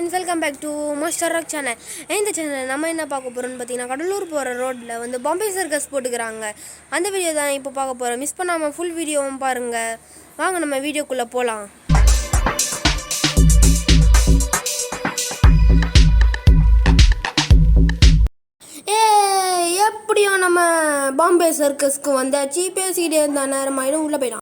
Friends, welcome back to Monster rock channel. இந்த channel நம்ம என்ன பார்க்க போகிறோம்னு பார்த்தீங்கன்னா, கடலூர் போகிற ரோட்டில் வந்து பாம்பே சர்க்கஸ் போட்டுக்கிறாங்க. அந்த வீடியோ தான் இப்போ பார்க்க போகிறோம். மிஸ் பண்ணாமல் ஃபுல் வீடியோவும் பாருங்கள். வாங்க நம்ம வீடியோக்குள்ளே போகலாம். எப்படியோ நம்ம பாம்பே சர்க்கஸ்க்கு வந்தாச்சு. பேசிக்கிட்டே இருந்தா நேரமாயிடும், உள்ளே போயிடலாம்.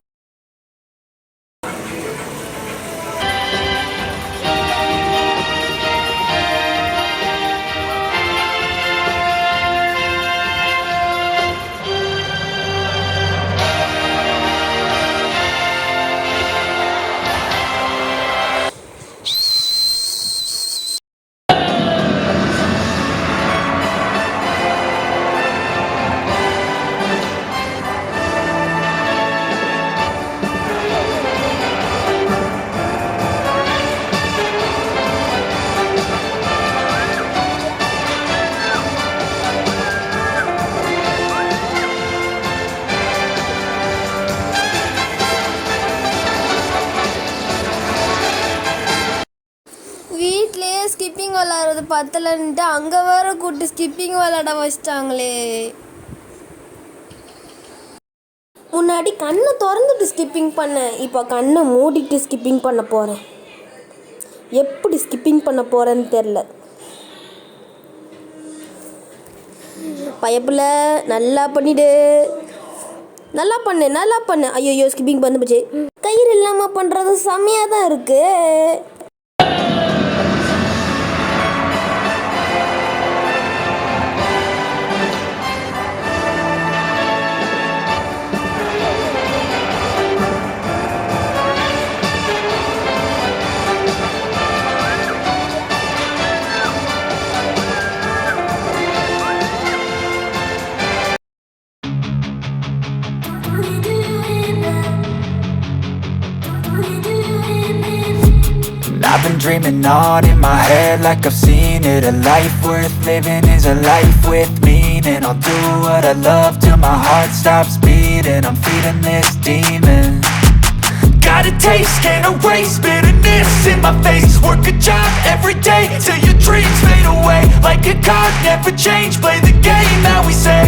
வீட்லேயே ஸ்கிப்பிங் விளாட்றது பத்தலன்ட்டு அங்கே வேற கூப்பிட்டு ஸ்கிப்பிங் விளாட வச்சிட்டாங்களே. முன்னாடி கண்ணை திறந்துட்டு ஸ்கிப்பிங் பண்ணேன், இப்போ கண்ணை மூடிட்டு ஸ்கிப்பிங் பண்ண போகிறேன். எப்படி ஸ்கிப்பிங் பண்ண போகிறேன்னு தெரில. பயப்பில் நல்லா பண்ணிடு, நல்லா பண்ணு. ஐயோ ஸ்கிப்பிங் பண்ணு போச்சு. கயிறு இல்லாமல் பண்ணுறது செம்மையாக தான் இருக்குது. I've been dreaming on in my head like I've seen it. A life worth living is a life with meaning. I'll do what I love till my heart stops beating. I'm feeding this demon. Got a taste, can't erase bitterness in my face. Work a job every day till your dreams fade away. Like a card, never change, play the game that we say.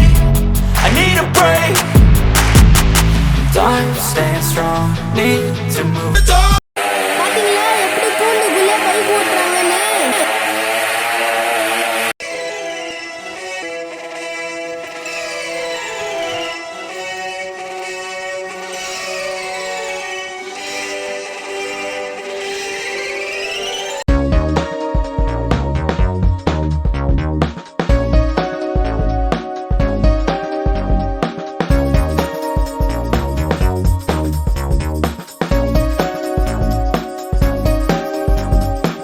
I need a break. Time, staying strong, need to move.